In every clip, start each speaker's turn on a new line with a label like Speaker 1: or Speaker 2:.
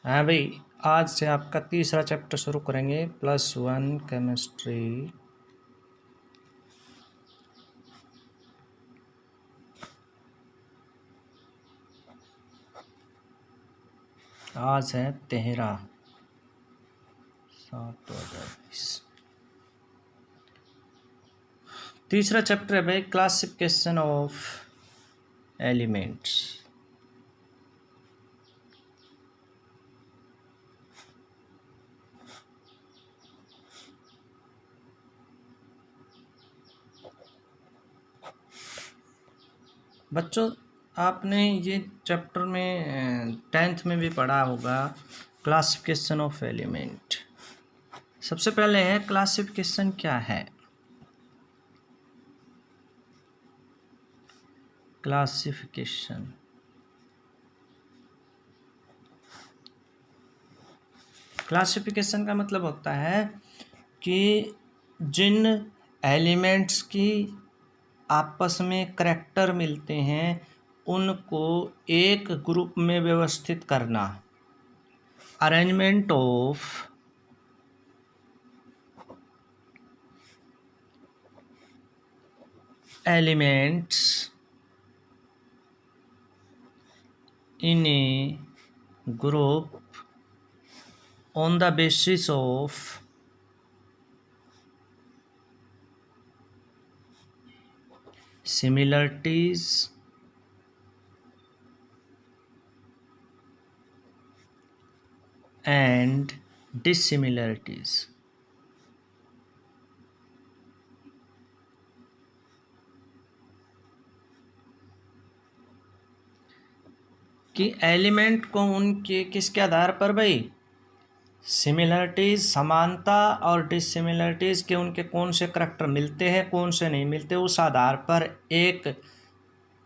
Speaker 1: हाँ भाई, आज से आपका तीसरा चैप्टर शुरू करेंगे, +1 केमिस्ट्री। आज है 13/7/2020। तीसरा चैप्टर है भाई, क्लासिफिकेशन ऑफ एलिमेंट्स। बच्चों, आपने ये चैप्टर में 10th में भी पढ़ा होगा, क्लासिफिकेशन ऑफ एलिमेंट। सबसे पहले है क्लासिफिकेशन क्या है। क्लासिफिकेशन का मतलब होता है कि जिन एलिमेंट्स की आपस में करैक्टर मिलते हैं उनको एक ग्रुप में व्यवस्थित करना। Arrangement of elements in A group on the basis of similarities and dissimilarities। कि एलिमेंट को उनके किसके आधार पर भाई, सिमिलरिटीज़ समानता और डिसिमिलरिटीज़ के उनके कौन से करैक्टर मिलते हैं कौन से नहीं मिलते, उस आधार पर एक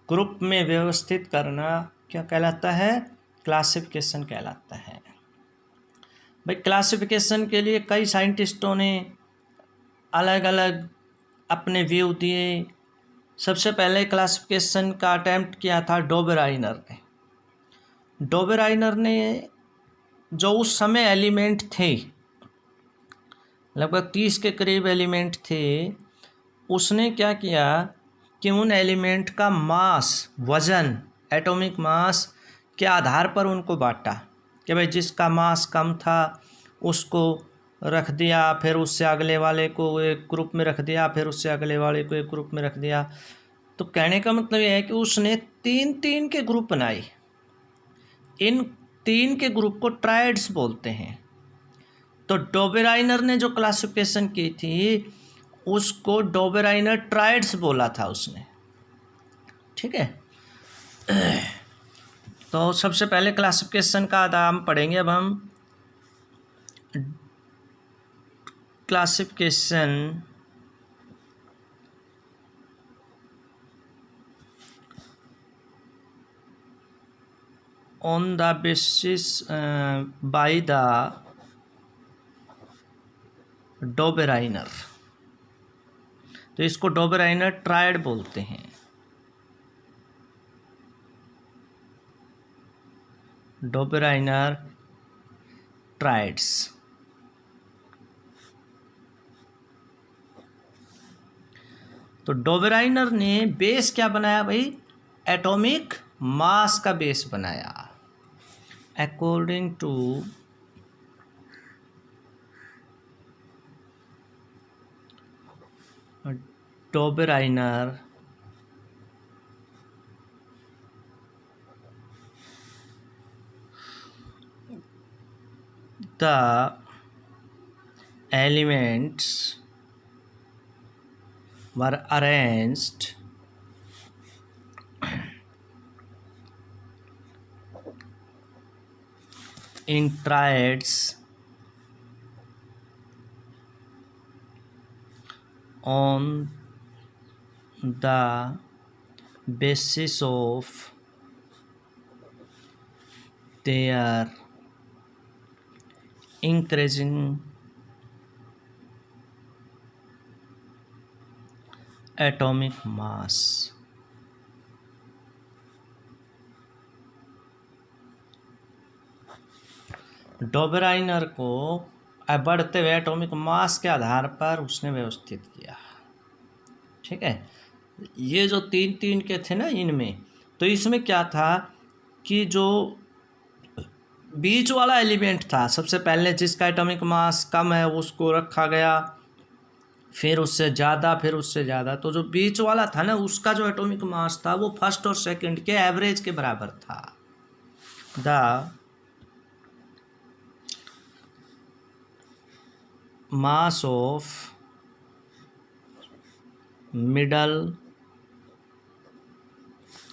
Speaker 1: ग्रुप में व्यवस्थित करना क्या कहलाता है, क्लासिफिकेशन कहलाता है। भाई क्लासिफिकेशन के लिए कई साइंटिस्टों ने अलग अलग अपने व्यू दिए। सबसे पहले क्लासिफिकेशन का अटेम्प्ट किया था डोबेराइनर ने। डोबेराइनर ने जो उस समय एलिमेंट थे, लगभग 30 के करीब एलिमेंट थे, उसने क्या किया कि उन एलिमेंट का मास, वज़न, एटॉमिक मास के आधार पर उनको बांटा कि भाई जिसका मास कम था उसको रख दिया, फिर उससे अगले वाले को एक ग्रुप में रख दिया, फिर उससे अगले वाले को एक ग्रुप में रख दिया। तो कहने का मतलब यह है कि उसने 3-3 के ग्रुप बनाए। इन 3 के ग्रुप को ट्राइड्स बोलते हैं। तो डोबेराइनर ने जो क्लासिफिकेशन की थी उसको डोबेराइनर ट्राइड्स बोला था उसने, ठीक है। तो सबसे पहले क्लासिफिकेशन का आदाम पढ़ेंगे। अब हम classification on the basis by the Dobereiner. तो इसको डोबेराइनर ट्राइड बोलते हैं। Dobereiner triads. तो डोबेराइनर ने बेस क्या बनाया भाई, एटॉमिक मास का बेस बनाया। According to Dobereiner, the elements were arranged in triads on the basis of their increasing atomic mass। Dobereiner को बढ़ते हुए एटॉमिक मास के आधार पर उसने व्यवस्थित किया। ठीक है, ये जो तीन तीन के थे ना इनमें, तो इसमें क्या था कि जो बीच वाला एलिमेंट था सबसे पहले जिसका एटॉमिक मास कम है उसको रखा गया, फिर उससे ज़्यादा, फिर उससे ज़्यादा। तो जो बीच वाला था ना उसका जो एटॉमिक मास था वो फर्स्ट और सेकंड के एवरेज के बराबर था। The mass of middle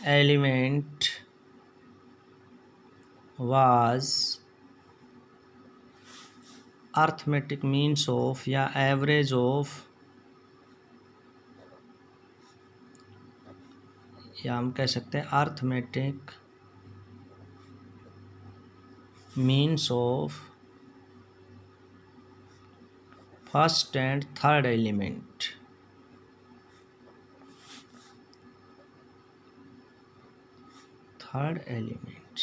Speaker 1: element was arithmetic means of या एवरेज ऑफ, या हम कह सकते हैं arithmetic means of first and third element. Third element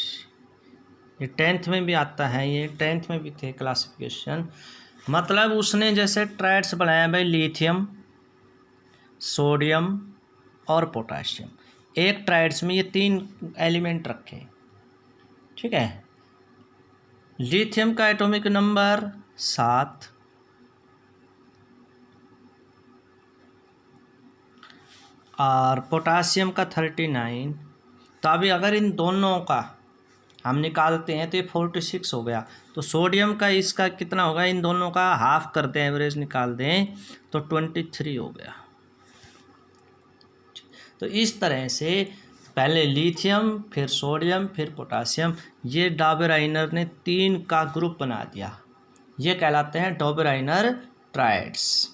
Speaker 1: ये 10th में भी आता है, ये 10th में भी थे क्लासिफिकेशन। मतलब उसने जैसे ट्राइड्स बनाया भाई, लिथियम, सोडियम और पोटाशियम, एक ट्राइड्स में ये तीन एलिमेंट रखे। ठीक है, लिथियम का एटॉमिक नंबर 7, और पोटाशियम का 39। तो अभी अगर इन दोनों का हम निकालते हैं तो ये 46 हो गया। तो सोडियम का इसका कितना होगा, इन दोनों का हाफ कर दें, एवरेज निकाल दें तो 23 हो गया। तो इस तरह से पहले लिथियम, फिर सोडियम, फिर पोटाशियम, ये डॉबेराइनर ने 3 का ग्रुप बना दिया। ये कहलाते हैं डॉबेराइनर ट्राइड्स।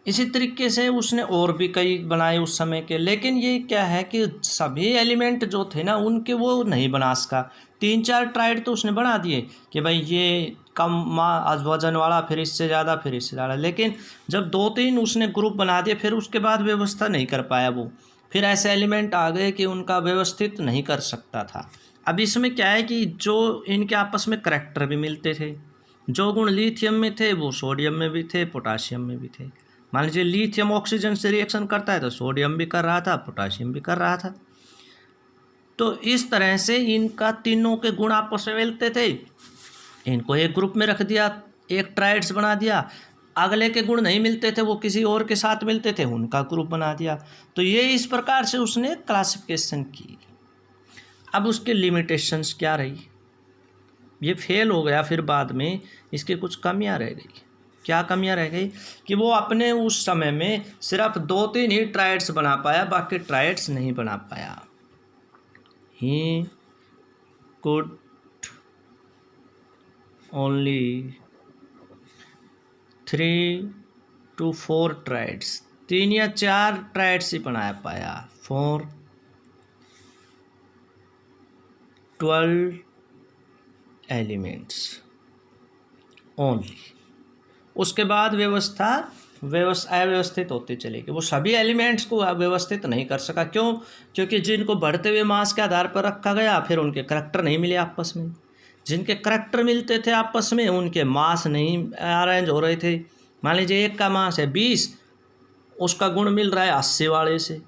Speaker 1: इसी तरीके से उसने और भी कई बनाए उस समय के, लेकिन ये क्या है कि सभी एलिमेंट जो थे ना उनके वो नहीं बना सका। 3-4 ट्राइड तो उसने बना दिए कि भाई ये कम वजन वाला, फिर इससे ज़्यादा, फिर इससे ज़्यादा, लेकिन जब 2-3 उसने ग्रुप बना दिए फिर उसके बाद व्यवस्था नहीं कर पाया वो। फिर ऐसे एलिमेंट आ गए कि उनका व्यवस्थित नहीं कर सकता था। अब इसमें क्या है कि जो इनके आपस में करैक्टर भी मिलते थे, जो गुण लिथियम में थे वो सोडियम में भी थे, पोटाशियम में भी थे। मान लीजिए लिथियम ऑक्सीजन से रिएक्शन करता है तो सोडियम भी कर रहा था, पोटाशियम भी कर रहा था। तो इस तरह से इनका तीनों के गुण आपस में मिलते थे, इनको एक ग्रुप में रख दिया, एक ट्राइड्स बना दिया। अगले के गुण नहीं मिलते थे, वो किसी और के साथ मिलते थे, उनका ग्रुप बना दिया। तो ये इस प्रकार से उसने क्लासिफिकेशन की। अब उसके लिमिटेशंस क्या रही, ये फेल हो गया, फिर बाद में इसकी कुछ कमियां रह गई। क्या कमियां रह गई कि वो अपने उस समय में सिर्फ 2-3 ही ट्राइड्स बना पाया, बाकी ट्राइड्स नहीं बना पाया। He could only 3 to 4 triads, 3 या 4 ट्राइड्स ही बना पाया फॉर 12 एलिमेंट्स ओनली। उसके बाद व्यवस्था अव्यवस्थित होती चलेगी। वो सभी एलिमेंट्स को व्यवस्थित नहीं कर सका। क्यों? क्योंकि जिनको बढ़ते हुए मास के आधार पर रखा गया फिर उनके करैक्टर नहीं मिले आपस में। जिनके करैक्टर मिलते थे आपस में उनके मास नहीं अरेंज हो रहे थे। मान लीजिए एक का मास है 20, उसका गुण मिल रहा है 80 वाले से,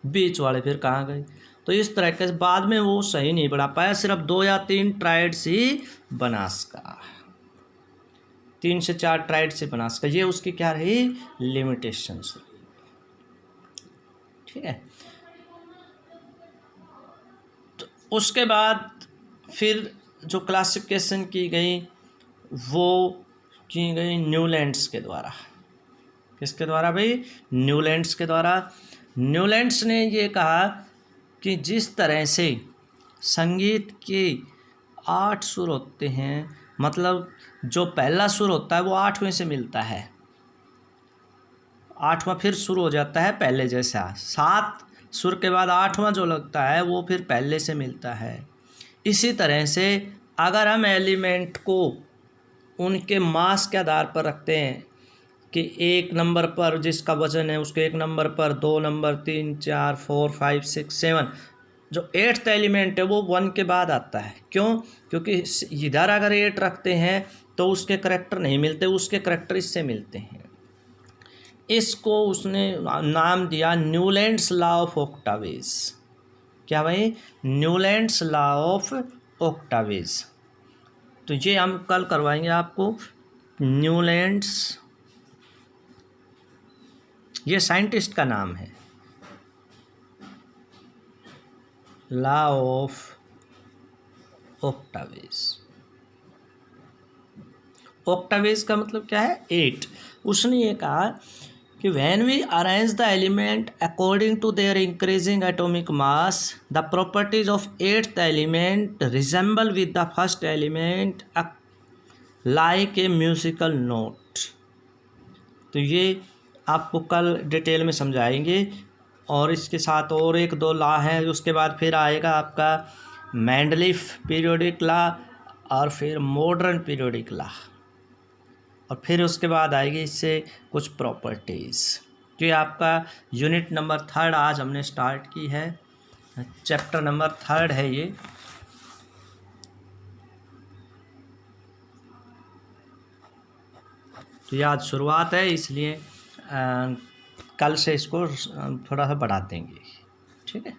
Speaker 1: बीच वाले फिर कहाँ गए? तो इस तरह के बाद में वो सही नहीं बना पाया, सिर्फ 2 या 3 ट्राइड्स ही बना सका, 3 से 4 ट्राइड से बना सका। ये उसकी क्या रही, लिमिटेशंस। ठीक है, तो उसके बाद फिर जो क्लासिफिकेशन की गई वो की गई न्यूलैंड्स के द्वारा। किसके द्वारा भाई? न्यूलैंड्स के द्वारा। न्यूलैंड्स ने ये कहा कि जिस तरह से संगीत के 8 सुर होते हैं, मतलब जो पहला सुर होता है वो 8वें से मिलता है, 8वां फिर शुरू हो जाता है पहले जैसा, 7 सुर के बाद 8वां जो लगता है वो फिर पहले से मिलता है। इसी तरह से अगर हम एलिमेंट को उनके मास के आधार पर रखते हैं कि 1 नंबर पर जिसका वजन है उसके 1 नंबर पर 2 नंबर 3 4 4 5 6 7 जो 8th एलिमेंट है वो 1 के बाद आता है। क्यों? क्योंकि इधर अगर 8 रखते हैं तो उसके करैक्टर नहीं मिलते, उसके करैक्टर इससे मिलते हैं। इसको उसने नाम दिया न्यूलैंड्स लॉ ऑफ ऑक्टावेज। क्या भाई? Newlands law of octaves. तो ये हम कल करवाएंगे आपको। न्यूलैंड्स, ये साइंटिस्ट का नाम है। Law of ऑक्टावेज। ऑक्टावेज का मतलब क्या है? 8। उसने ये कहा कि when we arrange the element according to their increasing atomic mass, the properties of 8th element resemble with the first element like a musical note. तो ये आपको कल डिटेल में समझाएंगे। और इसके साथ और 1-2 लॉ हैं। उसके बाद फिर आएगा आपका मेंडलीफ पीरियोडिक लॉ और फिर मॉडर्न पीरियोडिक लॉ, और फिर उसके बाद आएगी इससे कुछ प्रॉपर्टीज़। तो ये आपका यूनिट नंबर 3 आज हमने स्टार्ट की है। चैप्टर नंबर 3 है ये। तो ये आज शुरुआत है, इसलिए कल से इसको थोड़ा सा बढ़ा देंगे। ठीक है।